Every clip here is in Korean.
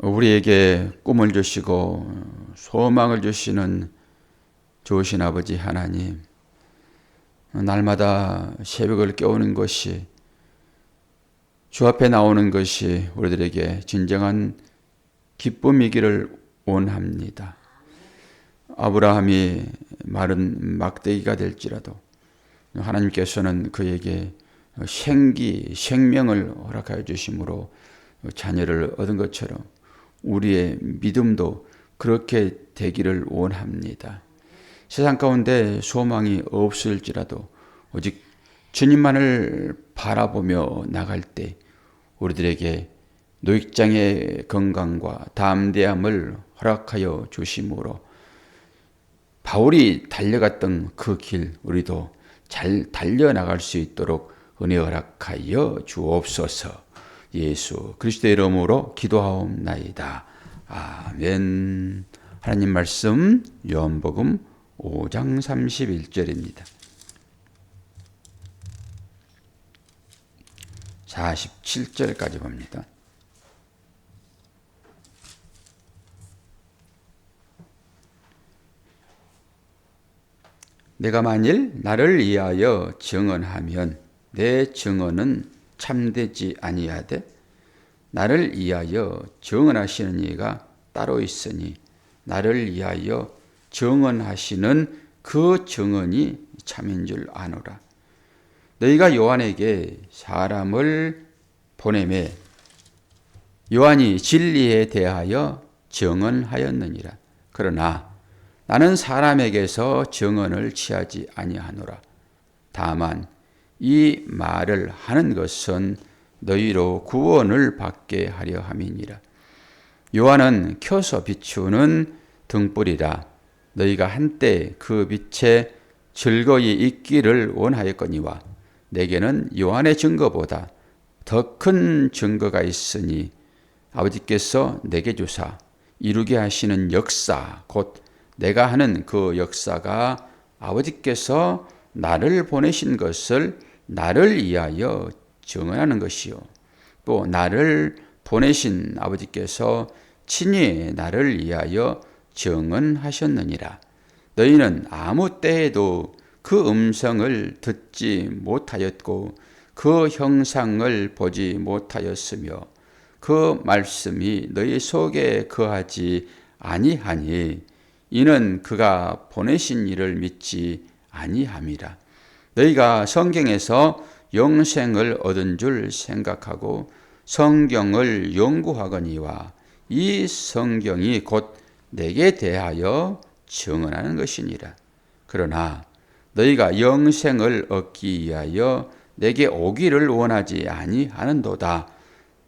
우리에게 꿈을 주시고 소망을 주시는 좋으신 아버지 하나님, 날마다 새벽을 깨우는 것이, 주 앞에 나오는 것이 우리들에게 진정한 기쁨이기를 원합니다. 아브라함이 마른 막대기가 될지라도 하나님께서는 그에게 생명을 허락하여 주심으로 자녀를 얻은 것처럼 우리의 믿음도 그렇게 되기를 원합니다. 세상 가운데 소망이 없을지라도 오직 주님만을 바라보며 나갈 때 우리들에게 노익장의 건강과 담대함을 허락하여 주심으로 바울이 달려갔던 그 길 우리도 잘 달려나갈 수 있도록 은혜 허락하여 주옵소서. 예수 그리스도의 이름으로 기도하옵나이다. 아멘. 하나님 말씀 요한복음 5장 31절입니다. 47절까지 봅니다. 내가 만일 나를 위하여 증언하면 내 증언은 참되지 아니하되 나를 위하여 증언하시는 이가 따로 있으니 나를 위하여 증언하시는 그 증언이 참인 줄 아노라. 너희가 요한에게 사람을 보내매 요한이 진리에 대하여 증언하였느니라. 그러나 나는 사람에게서 증언을 취하지 아니하노라. 다만 이 말을 하는 것은 너희로 구원을 받게 하려 함이니라. 요한은 켜서 비추는 등불이라. 너희가 한때 그 빛에 즐거이 있기를 원하였거니와 내게는 요한의 증거보다 더 큰 증거가 있으니 아버지께서 내게 주사 이루게 하시는 역사 곧 내가 하는 그 역사가 아버지께서 나를 보내신 것을 나를 위하여 증언하는 것이요 또 나를 보내신 아버지께서 친히 나를 위하여 증언하셨느니라. 너희는 아무 때에도 그 음성을 듣지 못하였고 그 형상을 보지 못하였으며 그 말씀이 너희 속에 거하지 아니하니 이는 그가 보내신 이를 믿지 아니함이라. 너희가 성경에서 영생을 얻은 줄 생각하고 성경을 연구하거니와 이 성경이 곧 내게 대하여 증언하는 것이니라. 그러나 너희가 영생을 얻기 위하여 내게 오기를 원하지 아니하는도다.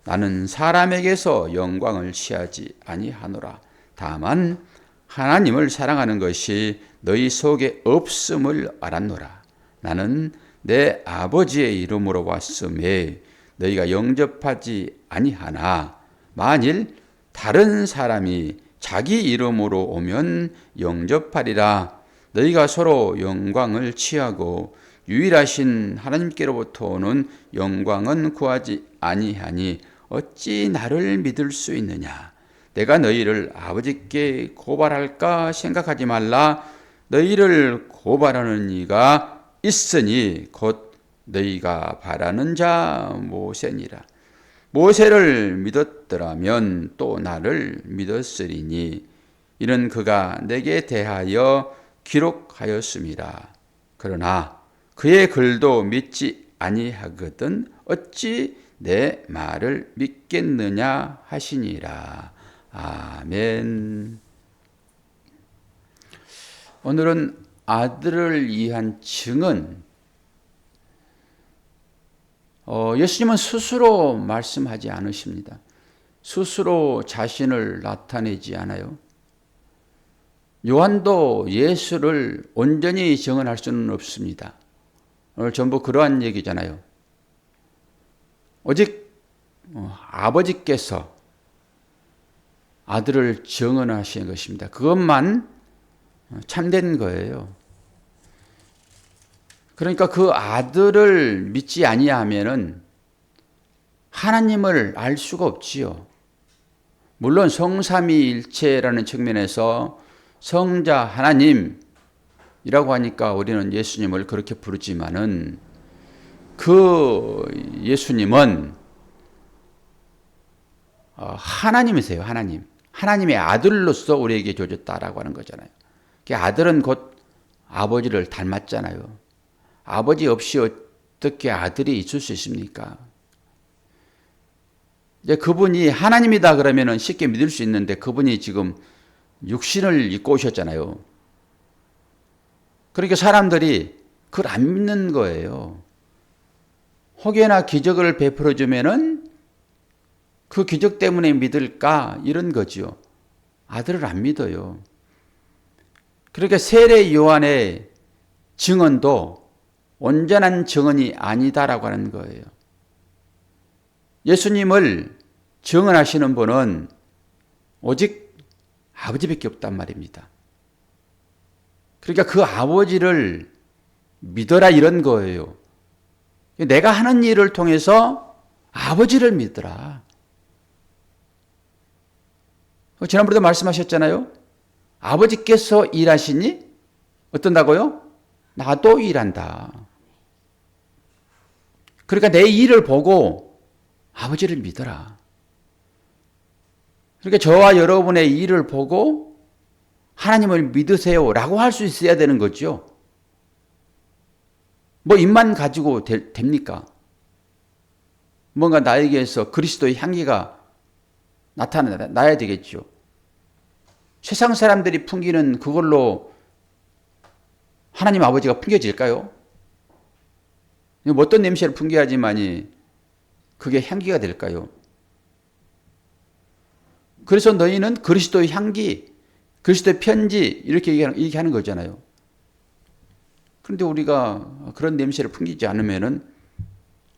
나는 사람에게서 영광을 취하지 아니하노라. 다만 하나님을 사랑하는 것이 너희 속에 없음을 알았노라. 나는 내 아버지의 이름으로 왔음에 너희가 영접하지 아니하나 만일 다른 사람이 자기 이름으로 오면 영접하리라. 너희가 서로 영광을 취하고 유일하신 하나님께로부터 오는 영광은 구하지 아니하니 어찌 나를 믿을 수 있느냐. 내가 너희를 아버지께 고발할까 생각하지 말라. 너희를 고발하는 이가 있으니 곧 너희가 바라는 자 모세니라. 모세를 믿었더라면 또 나를 믿었으리니 이는 그가 내게 대하여 기록하였음이라. 그러나 그의 글도 믿지 아니하거든 어찌 내 말을 믿겠느냐 하시니라. 아멘. 오늘은 아들을 위한 증언. 예수님은 스스로 말씀하지 않으십니다. 스스로 자신을 나타내지 않아요. 요한도 예수를 온전히 증언할 수는 없습니다. 오늘 전부 그러한 얘기잖아요. 오직 아버지께서 아들을 증언하시는 것입니다. 그것만 참된 거예요. 그러니까 그 아들을 믿지 아니하면은 하나님을 알 수가 없지요. 물론 성삼위일체라는 측면에서 성자 하나님이라고 하니까 우리는 예수님을 그렇게 부르지만은 그 예수님은 하나님이세요. 하나님의 아들로서 우리에게 주어졌다라고 하는 거잖아요. 아들은 곧 아버지를 닮았잖아요. 아버지 없이 어떻게 아들이 있을 수 있습니까? 이제 그분이 하나님이다 그러면은 쉽게 믿을 수 있는데 그분이 지금 육신을 입고 오셨잖아요. 그러니까 사람들이 그걸 안 믿는 거예요. 혹여나 기적을 베풀어 주면은 그 기적 때문에 믿을까 이런 거지요. 아들을 안 믿어요. 그러니까 세례 요한의 증언도 온전한 증언이 아니다라고 하는 거예요. 예수님을 증언하시는 분은 오직 아버지밖에 없단 말입니다. 그러니까 그 아버지를 믿어라 이런 거예요. 내가 하는 일을 통해서 아버지를 믿어라. 지난번에도 말씀하셨잖아요. 아버지께서 일하시니 어떤다고요? 나도 일한다. 그러니까 내 일을 보고 아버지를 믿어라. 그러니까 저와 여러분의 일을 보고 하나님을 믿으세요라고 할 수 있어야 되는 거죠. 뭐 입만 가지고 됩니까? 뭔가 나에게서 그리스도의 향기가 나타나야 되겠죠. 세상 사람들이 풍기는 그걸로 하나님 아버지가 풍겨질까요? 어떤 냄새를 풍겨야지만이 그게 향기가 될까요? 그래서 너희는 그리스도의 향기, 그리스도의 편지 이렇게 얘기하는 거잖아요. 그런데 우리가 그런 냄새를 풍기지 않으면은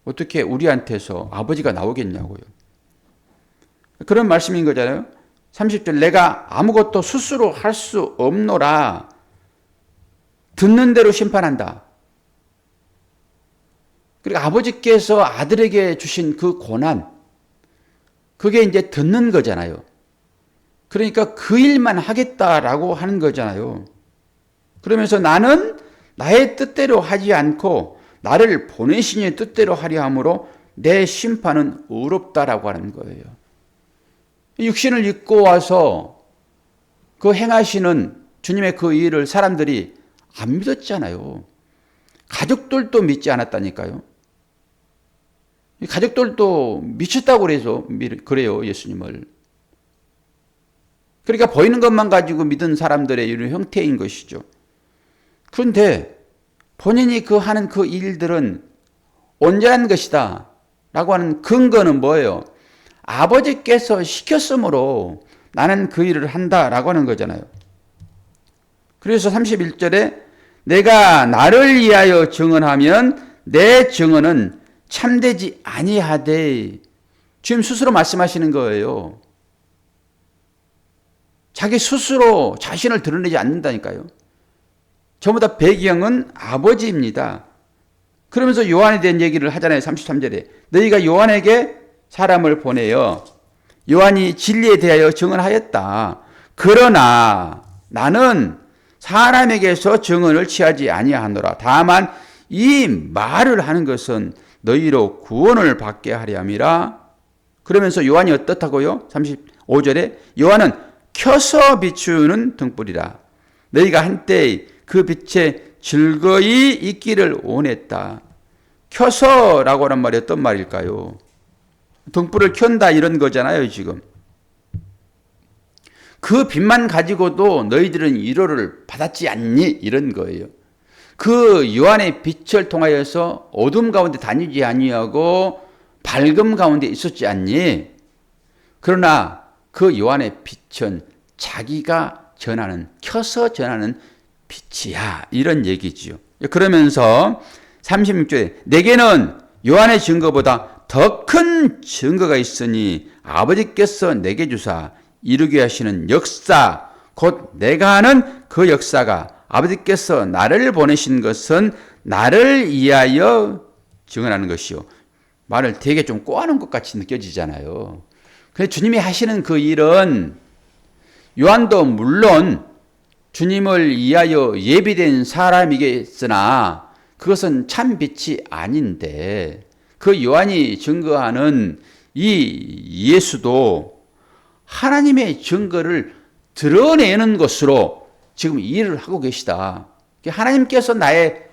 어떻게 우리한테서 아버지가 나오겠냐고요. 그런 말씀인 거잖아요. 30절 내가 아무것도 스스로 할 수 없노라. 듣는 대로 심판한다. 그리고 아버지께서 아들에게 주신 그 고난, 그게 이제 듣는 거잖아요. 그러니까 그 일만 하겠다라고 하는 거잖아요. 그러면서 나는 나의 뜻대로 하지 않고 나를 보내신 이의 뜻대로 하려 함으로 내 심판은 의롭다라고 하는 거예요. 육신을 입고 와서 그 행하시는 주님의 그 일을 사람들이 안 믿었잖아요. 가족들도 믿지 않았다니까요. 가족들도 미쳤다고 그래요, 예수님을. 그러니까 보이는 것만 가지고 믿은 사람들의 이런 형태인 것이죠. 그런데 본인이 하는 그 일들은 온전한 것이다 라고 하는 근거는 뭐예요? 아버지께서 시켰으므로 나는 그 일을 한다라고 하는 거잖아요. 그래서 31절에 내가 나를 위하여 증언하면 내 증언은 참되지 아니하되, 지금 스스로 말씀하시는 거예요. 자기 스스로 자신을 드러내지 않는다니까요. 전부 다 배경은 아버지입니다. 그러면서 요한에 대한 얘기를 하잖아요. 33절에 너희가 요한에게 사람을 보내어 요한이 진리에 대하여 증언하였다. 그러나 나는 사람에게서 증언을 취하지 아니하노라. 다만 이 말을 하는 것은 너희로 구원을 받게 하려 함이라. 그러면서 요한이 어떻다고요? 35절에 요한은 켜서 비추는 등불이라. 너희가 한때 그 빛에 즐거이 있기를 원했다. 켜서라고 하는 말이 어떤 말일까요? 등불을 켠다 이런 거잖아요, 지금. 그 빛만 가지고도 너희들은 위로를 받았지 않니? 이런 거예요. 그 요한의 빛을 통하여서 어둠 가운데 다니지 아니하고 밝음 가운데 있었지 않니? 그러나 그 요한의 빛은 자기가 전하는, 켜서 전하는 빛이야. 이런 얘기지요. 그러면서 36절에 내게는 요한의 증거보다 더 큰 증거가 있으니 아버지께서 내게 주사 이루게 하시는 역사, 곧 내가 하는 그 역사가 아버지께서 나를 보내신 것은 나를 위하여 증언하는 것이요. 말을 되게 좀 꼬아놓은 것 같이 느껴지잖아요. 그래서 주님이 하시는 그 일은 요한도 물론 주님을 위하여 예비된 사람이겠으나 그것은 참 빛이 아닌데 그 요한이 증거하는 이 예수도 하나님의 증거를 드러내는 것으로 지금 일을 하고 계시다. 하나님께서 나의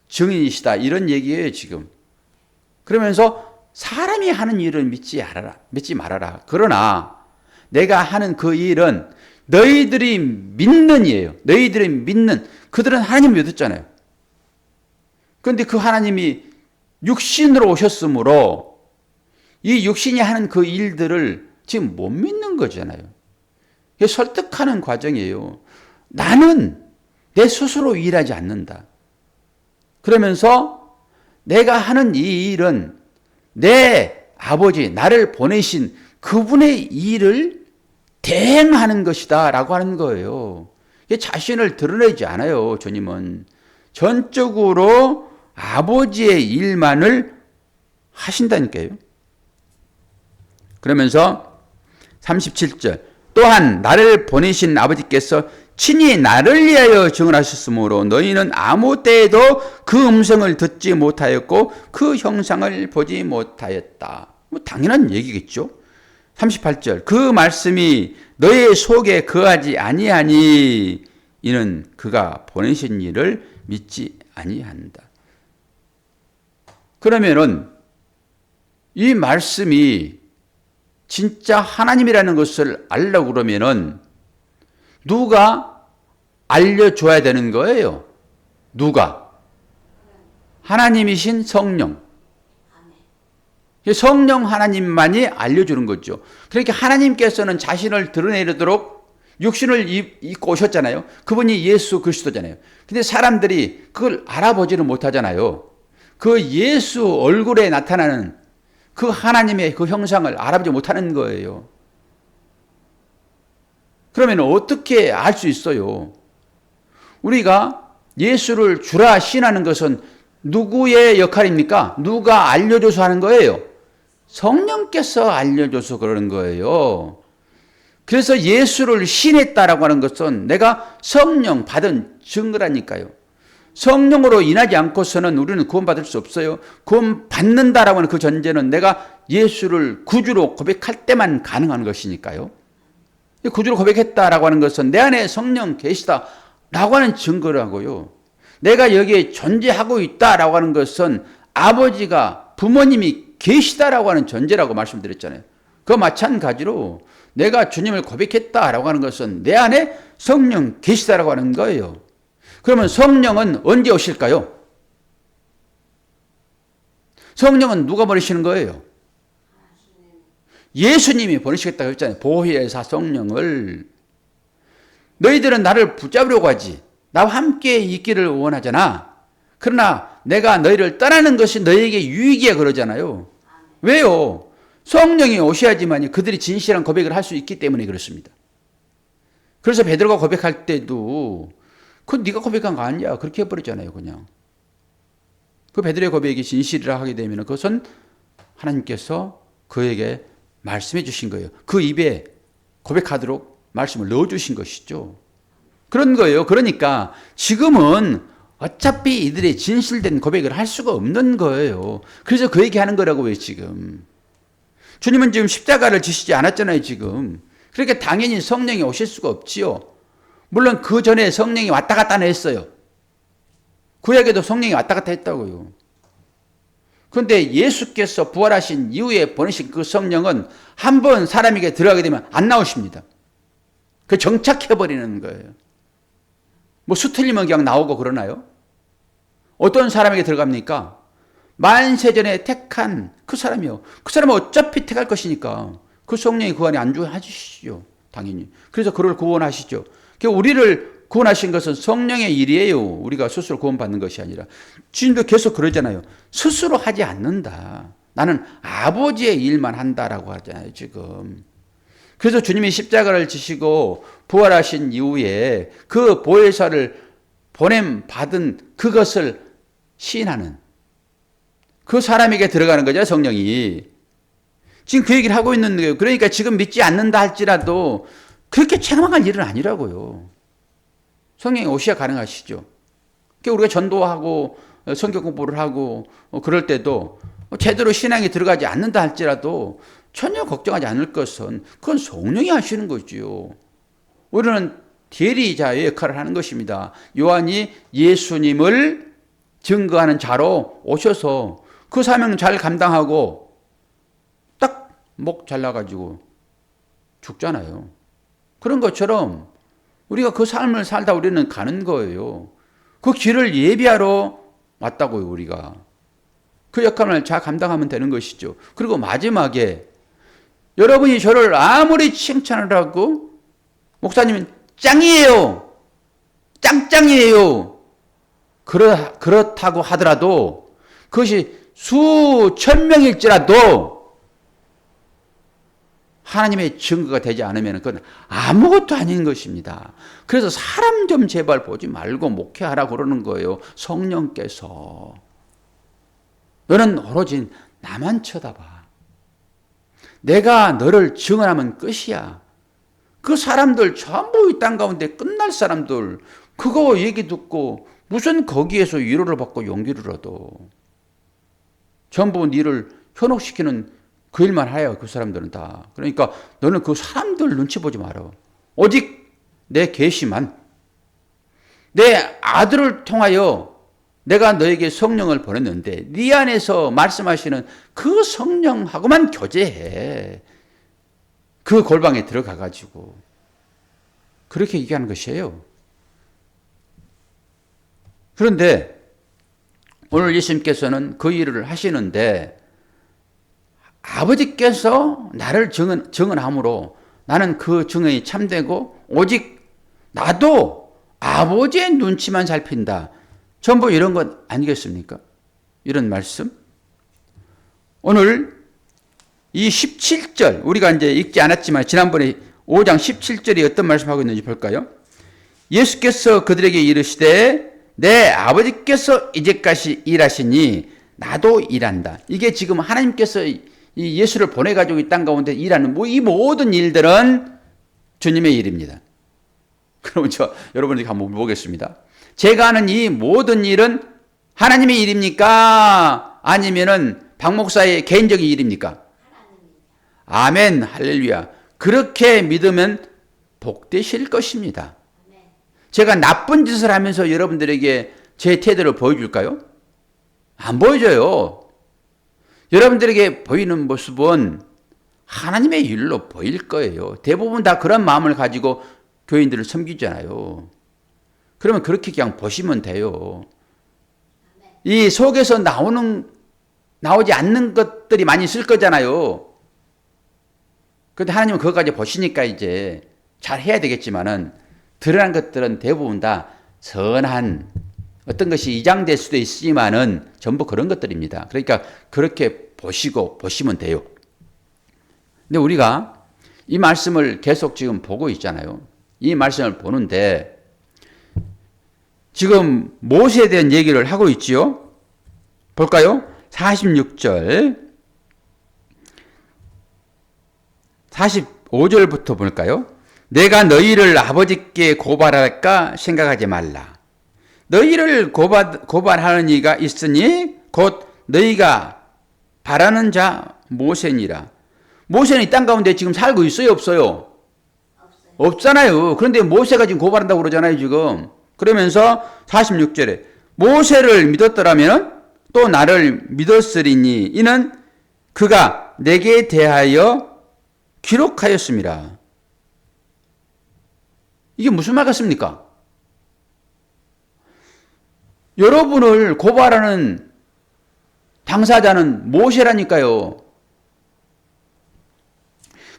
증인이시다. 이런 얘기예요, 지금. 그러면서 사람이 하는 일은 믿지 말아라. 그러나 내가 하는 그 일은 너희들이 믿는 이에요. 너희들이 믿는. 그들은 하나님을 믿었잖아요. 그런데 그 하나님이 육신으로 오셨으므로 이 육신이 하는 그 일들을 지금 못 믿는 거잖아요. 이게 설득하는 과정이에요. 나는 내 스스로 일하지 않는다. 그러면서 내가 하는 이 일은 내 아버지, 나를 보내신 그분의 일을 대행하는 것이다 라고 하는 거예요. 자신을 드러내지 않아요. 주님은 전적으로 아버지의 일만을 하신다니까요. 그러면서 37절 또한 나를 보내신 아버지께서 친히 나를 위하여 증언하셨으므로 너희는 아무 때에도 그 음성을 듣지 못하였고 그 형상을 보지 못하였다. 당연한 얘기겠죠. 38절 그 말씀이 너의 속에 거하지 아니하니 이는 그가 보내신 이를 믿지 아니한다. 그러면은 이 말씀이 진짜 하나님이라는 것을 알려고 그러면은 누가 알려줘야 되는 거예요? 누가? 하나님이신 성령. 성령 하나님만이 알려주는 거죠. 그러니까 하나님께서는 자신을 드러내도록 육신을 입고 오셨잖아요. 그분이 예수 그리스도잖아요. 근데 사람들이 그걸 알아보지는 못하잖아요. 그 예수 얼굴에 나타나는 그 하나님의 그 형상을 알아보지 못하는 거예요. 그러면 어떻게 알 수 있어요? 우리가 예수를 주라 신하는 것은 누구의 역할입니까? 누가 알려줘서 하는 거예요? 성령께서 알려줘서 그러는 거예요. 그래서 예수를 신했다라고 하는 것은 내가 성령 받은 증거라니까요. 성령으로 인하지 않고서는 우리는 구원받을 수 없어요. 구원받는다라고 하는 그 전제는 내가 예수를 구주로 고백할 때만 가능한 것이니까요. 구주로 고백했다라고 하는 것은 내 안에 성령 계시다라고 하는 증거라고요. 내가 여기에 존재하고 있다라고 하는 것은 아버지가 부모님이 계시다라고 하는 전제라고 말씀드렸잖아요. 그 마찬가지로 내가 주님을 고백했다라고 하는 것은 내 안에 성령 계시다라고 하는 거예요. 그러면 성령은 언제 오실까요? 성령은 누가 보내시는 거예요? 예수님이 보내시겠다고 했잖아요. 보혜사 성령을. 너희들은 나를 붙잡으려고 하지. 나와 함께 있기를 원하잖아. 그러나 내가 너희를 떠나는 것이 너희에게 유익이야 그러잖아요. 왜요? 성령이 오셔야지만 그들이 진실한 고백을 할 수 있기 때문에 그렇습니다. 그래서 베드로가 고백할 때도 그건 네가 고백한 거 아니야. 그렇게 해버리잖아요. 그냥. 그 베드로의 고백이 진실이라 하게 되면 그것은 하나님께서 그에게 말씀해 주신 거예요. 그 입에 고백하도록 말씀을 넣어주신 것이죠. 그런 거예요. 그러니까 지금은 어차피 이들의 진실된 고백을 할 수가 없는 거예요. 그래서 그 얘기하는 거라고요. 지금. 주님은 지금 십자가를 지시지 않았잖아요. 지금. 그러니까 당연히 성령이 오실 수가 없지요. 물론 그 전에 성령이 왔다 갔다 했어요. 구약에도 성령이 왔다 갔다 했다고요. 그런데 예수께서 부활하신 이후에 보내신 그 성령은 한 번 사람에게 들어가게 되면 안 나오십니다. 그 정착해버리는 거예요. 뭐 수틀리면 그냥 나오고 그러나요? 어떤 사람에게 들어갑니까? 만세전에 택한 그 사람이요. 그 사람은 어차피 택할 것이니까 그 성령이 그 안에 안주하시죠. 당연히. 그래서 그를 구원하시죠. 우리를 구원하신 것은 성령의 일이에요. 우리가 스스로 구원받는 것이 아니라. 주님도 계속 그러잖아요. 스스로 하지 않는다. 나는 아버지의 일만 한다라고 하잖아요. 지금. 그래서 주님이 십자가를 지시고 부활하신 이후에 그 보혜사를 보냄 받은 그것을 시인하는 그 사람에게 들어가는 거죠. 성령이. 지금 그 얘기를 하고 있는 거예요. 그러니까 지금 믿지 않는다 할지라도 그렇게 체험할 일은 아니라고요. 성령이 오셔야 가능하시죠. 그러니까 우리가 전도하고 성경 공부를 하고 그럴 때도 제대로 신앙에 들어가지 않는다 할지라도 전혀 걱정하지 않을 것은 그건 성령이 하시는 거지요. 우리는 대리자의 역할을 하는 것입니다. 요한이 예수님을 증거하는 자로 오셔서 그 사명 잘 감당하고 딱 목 잘라가지고 죽잖아요. 그런 것처럼 우리가 그 삶을 살다 우리는 가는 거예요. 그 길을 예비하러 왔다고요, 우리가. 그 역할을 잘 감당하면 되는 것이죠. 그리고 마지막에 여러분이 저를 아무리 칭찬을 하고 목사님은 짱이에요. 짱짱이에요. 그렇다고 하더라도 그것이 수천 명일지라도 하나님의 증거가 되지 않으면 그건 아무것도 아닌 것입니다. 그래서 사람 좀 제발 보지 말고 목회하라고 그러는 거예요. 성령께서. 너는 오로지 나만 쳐다봐. 내가 너를 증언하면 끝이야. 그 사람들 전부 이 땅 가운데 끝날 사람들 그거 얘기 듣고 무슨 거기에서 위로를 받고 용기를 얻어. 전부 니를 현혹시키는 그 일만 해요. 그 사람들은 다. 그러니까 너는 그 사람들 눈치 보지 마라. 오직 내 계시만 내 아들을 통하여 내가 너에게 성령을 보냈는데 네 안에서 말씀하시는 그 성령하고만 교제해. 그 골방에 들어가 가지고 그렇게 얘기하는 것이에요. 그런데 오늘 예수님께서는 그 일을 하시는데 아버지께서 나를 증언함으로 나는 그 증언이 참되고 오직 나도 아버지의 눈치만 살핀다. 전부 이런 것 아니겠습니까? 이런 말씀. 오늘 이 17절 우리가 이제 읽지 않았지만 지난번에 5장 17절이 어떤 말씀하고 있는지 볼까요? 예수께서 그들에게 이르시되 내 아버지께서 이제까지 일하시니 나도 일한다. 이게 지금 하나님께서 이 예수를 보내가지고 이 땅 가운데 일하는 이 모든 일들은 주님의 일입니다. 그럼 여러분에게 한번 보겠습니다. 제가 하는 이 모든 일은 하나님의 일입니까? 아니면은 박 목사의 개인적인 일입니까? 아멘, 할렐루야. 그렇게 믿으면 복되실 것입니다. 제가 나쁜 짓을 하면서 여러분들에게 제 태도를 보여줄까요? 안 보여줘요. 여러분들에게 보이는 모습은 하나님의 일로 보일 거예요. 대부분 다 그런 마음을 가지고 교인들을 섬기잖아요. 그러면 그렇게 그냥 보시면 돼요. 이 속에서 나오지 않는 것들이 많이 있을 거잖아요. 그런데 하나님은 그것까지 보시니까 이제 잘 해야 되겠지만은 드러난 것들은 대부분 다 선한 어떤 것이 이장될 수도 있지만은 전부 그런 것들입니다. 그러니까 그렇게 보시면 돼요. 근데 우리가 이 말씀을 계속 지금 보고 있잖아요. 이 말씀을 보는데 지금 모세에 대한 얘기를 하고 있지요. 볼까요? 46절 45절부터 볼까요? 내가 너희를 아버지께 고발할까 생각하지 말라. 너희를 고발하는 이가 있으니 곧 너희가 바라는 자 모세니라. 모세는 이 땅 가운데 지금 살고 있어요, 없어요? 없잖아요. 그런데 모세가 지금 고발한다고 그러잖아요, 지금. 그러면서 46절에 모세를 믿었더라면 또 나를 믿었으리니 이는 그가 내게 대하여 기록하였습니다. 이게 무슨 말 같습니까? 여러분을 고발하는 당사자는 모세라니까요.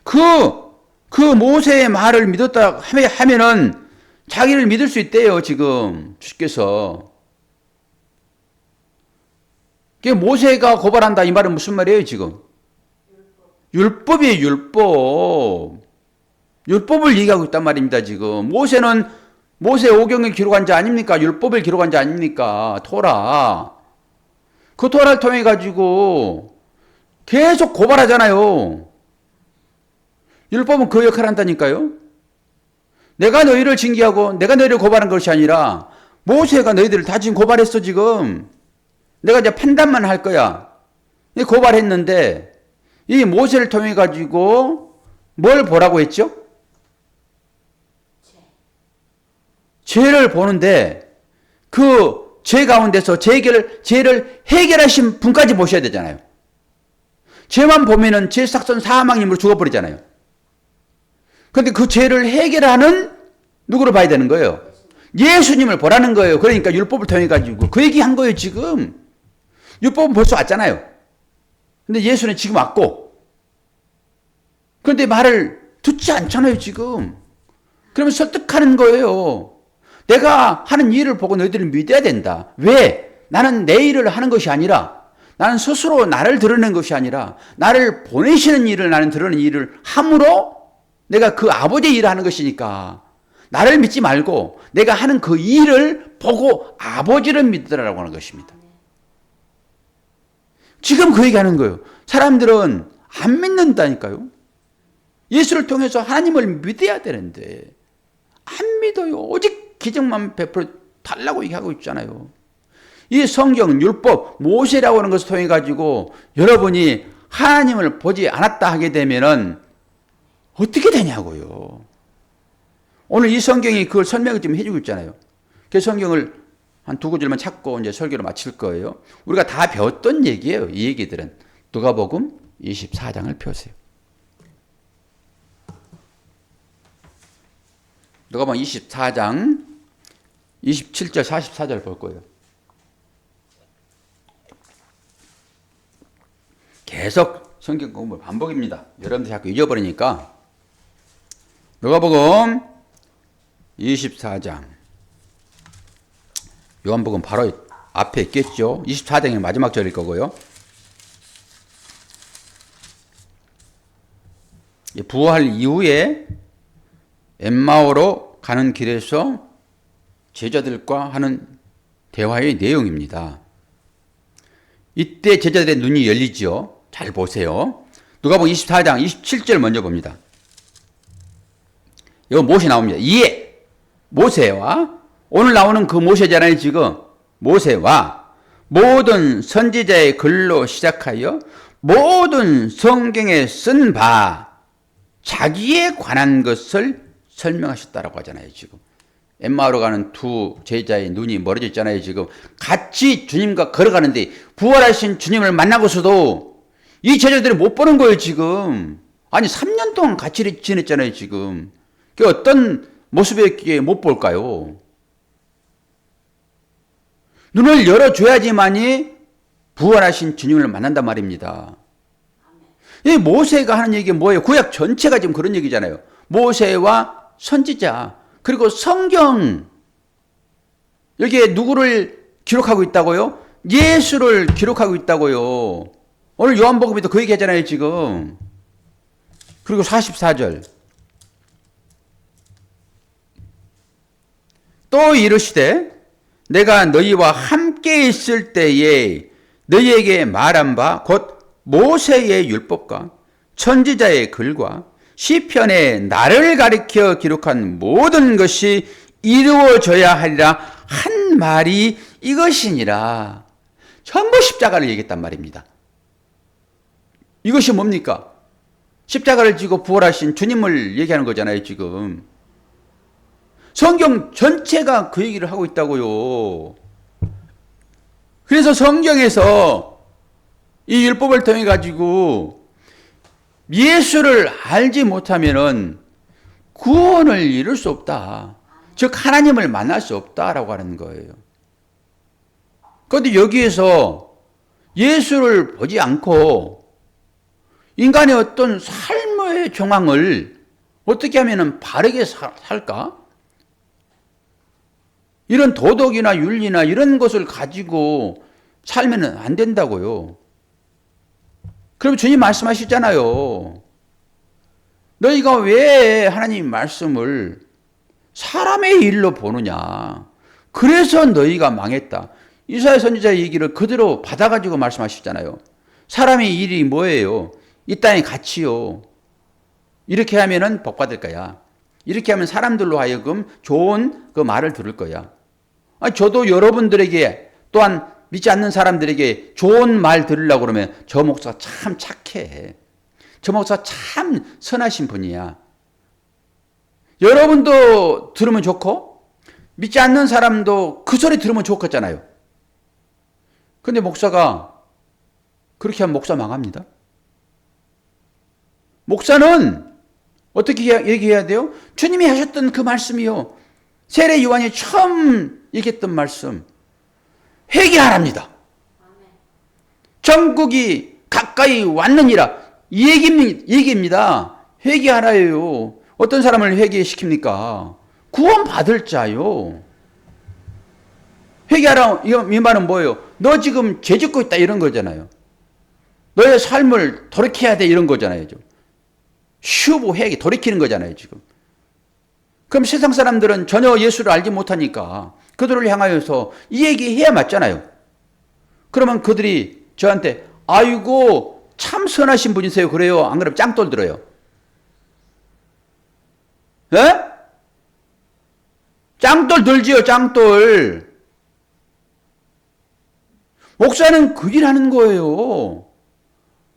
그 모세의 말을 믿었다 하면은 자기를 믿을 수 있대요, 지금 주께서. 모세가 고발한다 이 말은 무슨 말이에요, 지금? 율법이에요, 율법. 율법을 얘기하고 있단 말입니다, 지금. 모세는 모세 오경을 기록한 자 아닙니까? 율법을 기록한 자 아닙니까? 토라. 그 토라를 통해 가지고 계속 고발하잖아요. 율법은 그 역할을 한다니까요. 내가 너희를 징계하고 내가 너희를 고발한 것이 아니라 모세가 너희들을 다 지금 고발했어 지금. 내가 이제 판단만 할 거야. 고발했는데 이 모세를 통해 가지고 뭘 보라고 했죠? 죄를 보는데 그 죄 가운데서 죄를 해결하신 분까지 보셔야 되잖아요. 죄만 보면은 죄삭선 사망님으로 죽어버리잖아요. 그런데 그 죄를 해결하는 누구를 봐야 되는 거예요? 예수님을 보라는 거예요. 그러니까 율법을 통해 가지고 그 얘기한 거예요 지금. 율법은 벌써 왔잖아요. 근데 예수는 지금 왔고 그런데 말을 듣지 않잖아요 지금. 그러면 설득하는 거예요. 내가 하는 일을 보고 너희들은 믿어야 된다. 왜? 나는 내 일을 하는 것이 아니라 나는 스스로 나를 드러내는 것이 아니라 나를 보내시는 일을 나는 드러내는 일을 함으로 내가 그 아버지의 일을 하는 것이니까 나를 믿지 말고 내가 하는 그 일을 보고 아버지를 믿으라고 하는 것입니다. 지금 그 얘기하는 거예요. 사람들은 안 믿는다니까요. 예수를 통해서 하나님을 믿어야 되는데 안 믿어요. 오직 기적만 베풀어 달라고 얘기하고 있잖아요. 이 성경, 율법, 모세라고 하는 것을 통해 가지고 여러분이 하나님을 보지 않았다 하게 되면은 어떻게 되냐고요. 오늘 이 성경이 그걸 설명을 좀 해주고 있잖아요. 그 성경을 한 두 구절만 찾고 이제 설교를 마칠 거예요. 우리가 다 배웠던 얘기예요. 이 얘기들은. 누가복음 24장을 펴세요. 누가복음 24장 27절 44절 볼 거예요. 계속 성경 공부 반복입니다. 여러분들 자꾸 잊어버리니까. 누가복음 24장. 요한복음 바로 앞에 있겠죠. 24장의 마지막 절일 거고요. 부활 이후에 엠마오로 가는 길에서 제자들과 하는 대화의 내용입니다. 이때 제자들의 눈이 열리죠. 잘 보세요. 누가복음 24장 27절 먼저 봅니다. 여기 모세 나옵니다. 이에 모세와 오늘 나오는 그 모세잖아요. 지금 모세와 모든 선지자의 글로 시작하여 모든 성경에 쓴 바 자기에 관한 것을 설명하셨다라고 하잖아요. 지금 엠마오로 가는 두 제자의 눈이 멀어져 있잖아요. 지금 같이 주님과 걸어가는데 부활하신 주님을 만나고서도 이 제자들이 못 보는 거예요. 지금 아니 3년 동안 같이 지냈잖아요. 지금 그 어떤 모습이었기에 못 볼까요? 눈을 열어줘야지만이 부활하신 주님을 만난단 말입니다. 이 모세가 하는 얘기가 뭐예요? 구약 전체가 지금 그런 얘기잖아요. 모세와 선지자 그리고 성경 여기에 누구를 기록하고 있다고요? 예수를 기록하고 있다고요. 오늘 요한복음에도 그 얘기 하잖아요 지금. 그리고 44절 또 이르시되 내가 너희와 함께 있을 때에 너희에게 말한 바 곧 모세의 율법과 선지자의 글과 시편에 나를 가리켜 기록한 모든 것이 이루어져야 하리라 한 말이 이것이니라. 전부 십자가를 얘기했단 말입니다. 이것이 뭡니까? 십자가를 지고 부활하신 주님을 얘기하는 거잖아요 지금. 성경 전체가 그 얘기를 하고 있다고요. 그래서 성경에서 이 율법을 통해 가지고 예수를 알지 못하면은 구원을 이룰 수 없다. 즉 하나님을 만날 수 없다라고 하는 거예요. 그런데 여기에서 예수를 보지 않고 인간의 어떤 삶의 정황을 어떻게 하면 바르게 살까? 이런 도덕이나 윤리나 이런 것을 가지고 살면 안 된다고요. 그럼 주님 말씀하시잖아요. 너희가 왜 하나님 말씀을 사람의 일로 보느냐. 그래서 너희가 망했다. 이사야 선지자의 얘기를 그대로 받아가지고 말씀하시잖아요. 사람의 일이 뭐예요? 이 땅의 가치요. 이렇게 하면은 복 받을 거야. 이렇게 하면 사람들로 하여금 좋은 그 말을 들을 거야. 저도 여러분들에게 또한 믿지 않는 사람들에게 좋은 말 들으려고 그러면 저 목사가 참 착해. 저 목사가 참 선하신 분이야. 여러분도 들으면 좋고 믿지 않는 사람도 그 소리 들으면 좋겠잖아요. 근데 목사가 그렇게 하면 목사 망합니다. 목사는 어떻게 얘기해야 돼요? 주님이 하셨던 그 말씀이요. 세례 요한이 처음 얘기했던 말씀. 회개하랍니다. 천국이 가까이 왔느니라. 이 얘기입니다. 회개하라요. 어떤 사람을 회개시킵니까? 구원받을 자요. 회개하라, 이 말은 뭐예요? 너 지금 죄 짓고 있다 이런 거잖아요. 너의 삶을 돌이켜야 돼 이런 거잖아요. 슈브 회개, 돌이키는 거잖아요, 지금. 그럼 세상 사람들은 전혀 예수를 알지 못하니까 그들을 향하여서 이 얘기 해야 맞잖아요. 그러면 그들이 저한테 아이고 참 선하신 분이세요. 그래요. 안 그러면 짱돌 들어요. 예? 짱돌 들지요, 짱돌. 목사는 그 일 하는 거예요.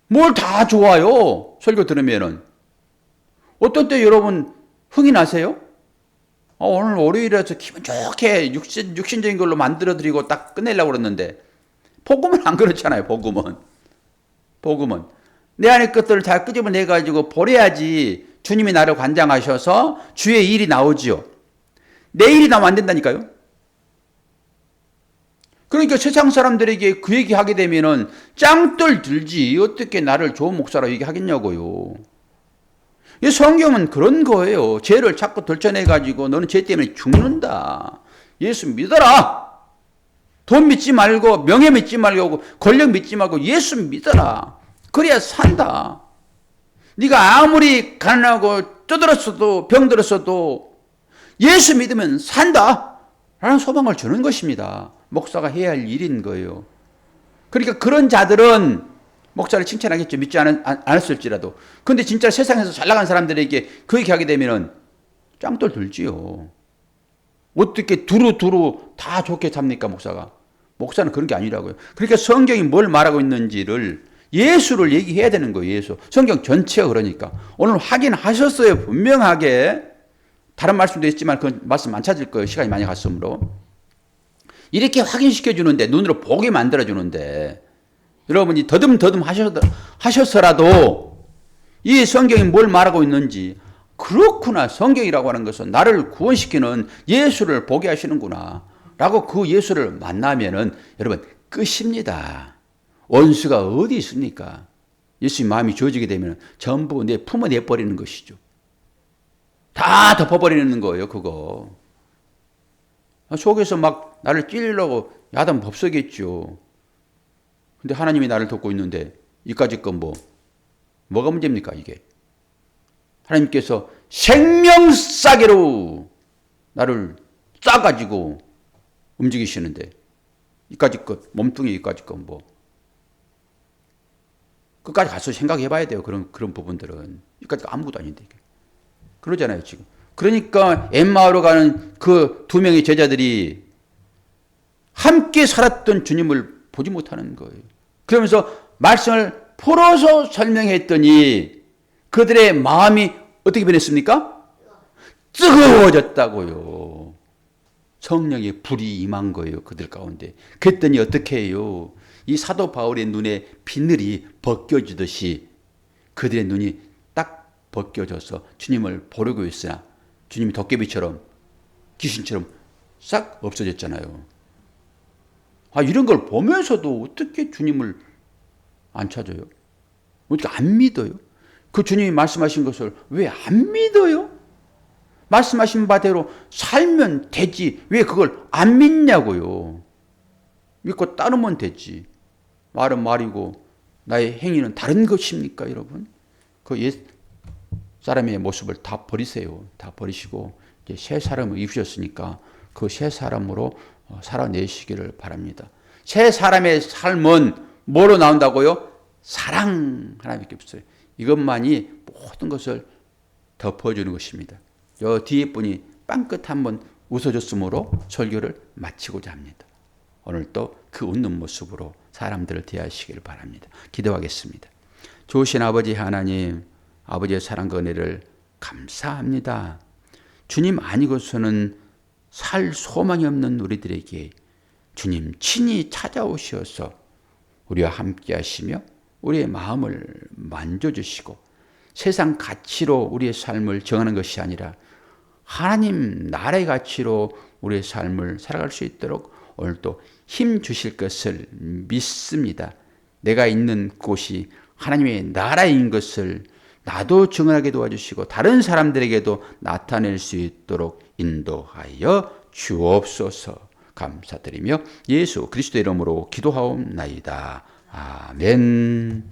뭘 다 좋아요. 설교 들으면은. 어떤 때 여러분 흥이 나세요? 오늘 월요일이라서 기분 좋게 육신적인 걸로 만들어드리고 딱 끝내려고 그랬는데 복음은 안 그렇잖아요. 복음은 내 안의 것들을 다 끄집어내가지고 버려야지 주님이 나를 관장하셔서 주의 일이 나오지요. 내 일이 나오면 안 된다니까요. 그러니까 세상 사람들에게 그 얘기 하게 되면은 짱돌 들지 어떻게 나를 좋은 목사라고 얘기하겠냐고요. 이 성경은 그런 거예요. 죄를 자꾸 덜쳐내가지고 너는 죄 때문에 죽는다. 예수 믿어라. 돈 믿지 말고 명예 믿지 말고 권력 믿지 말고 예수 믿어라. 그래야 산다. 네가 아무리 가난하고 떠들었어도 병들었어도 예수 믿으면 산다. 라는 소망을 주는 것입니다. 목사가 해야 할 일인 거예요. 그러니까 그런 자들은 목사를 칭찬하겠죠. 믿지 않았을지라도. 근데 진짜 세상에서 잘 나간 사람들에게 그 얘기 하게 되면은 짱돌 들지요. 어떻게 두루두루 다 좋게 삽니까, 목사가? 목사는 그런 게 아니라고요. 그러니까 성경이 뭘 말하고 있는지를 예수를 얘기해야 되는 거예요, 예수. 성경 전체가 그러니까. 오늘 확인하셨어요, 분명하게. 다른 말씀도 있지만 그 말씀 안 찾을 거예요, 시간이 많이 갔으므로. 이렇게 확인시켜주는데, 눈으로 보게 만들어주는데, 여러분이 더듬더듬 하셔서라도 이 성경이 뭘 말하고 있는지 그렇구나. 성경이라고 하는 것은 나를 구원시키는 예수를 보게 하시는구나 라고 그 예수를 만나면은 여러분 끝입니다. 원수가 어디 있습니까? 예수님 마음이 주어지게 되면 전부 내 품어 내버리는 것이죠. 다 덮어버리는 거예요. 그거. 속에서 막 나를 찔리려고 야단 법석했죠. 근데 하나님이 나를 돕고 있는데 이까짓 건 뭐가 문제입니까 이게? 하나님께서 생명싸개로 나를 싸가지고 움직이시는데 이까짓 것, 몸뚱이 이까짓 건 끝까지 가서 생각해 봐야 돼요. 그런 부분들은. 이까짓 거 아무것도 아닌데 이게. 그러잖아요 지금. 그러니까 엠마오로 가는 그 두 명의 제자들이 함께 살았던 주님을 보지 못하는 거예요. 그러면서 말씀을 풀어서 설명했더니 그들의 마음이 어떻게 변했습니까? 뜨거워졌다고요. 성령의 불이 임한 거예요. 그들 가운데. 그랬더니 어떻게 해요? 이 사도 바울의 눈에 비늘이 벗겨지듯이 그들의 눈이 딱 벗겨져서 주님을 보려고 했으나 주님이 도깨비처럼 귀신처럼 싹 없어졌잖아요. 이런 걸 보면서도 어떻게 주님을 안 찾아요? 어떻게 안 믿어요? 그 주님이 말씀하신 것을 왜 안 믿어요? 말씀하신 바대로 살면 되지. 왜 그걸 안 믿냐고요? 믿고 따르면 되지. 말은 말이고 나의 행위는 다른 것입니까, 여러분? 그 옛 사람의 모습을 다 버리세요. 다 버리시고 이제 새 사람을 입으셨으니까 그 새 사람으로 살아내시기를 바랍니다. 새 사람의 삶은 뭐로 나온다고요? 사랑 하나밖에 없어요. 이것만이 모든 것을 덮어주는 것입니다. 저 뒤에 분이 빵긋 한번 웃어줬으므로 설교를 마치고자 합니다. 오늘도 그 웃는 모습으로 사람들을 대하시기를 바랍니다. 기도하겠습니다. 좋으신 아버지 하나님, 아버지의 사랑과 은혜를 감사합니다. 주님 아니고서는 살 소망이 없는 우리들에게 주님 친히 찾아오셔서 우리와 함께 하시며 우리의 마음을 만져주시고 세상 가치로 우리의 삶을 정하는 것이 아니라 하나님 나라의 가치로 우리의 삶을 살아갈 수 있도록 오늘도 힘 주실 것을 믿습니다. 내가 있는 곳이 하나님의 나라인 것을 나도 증언하게 도와주시고 다른 사람들에게도 나타낼 수 있도록 인도하여 주옵소서. 감사드리며 예수 그리스도 이름으로 기도하옵나이다. 아멘.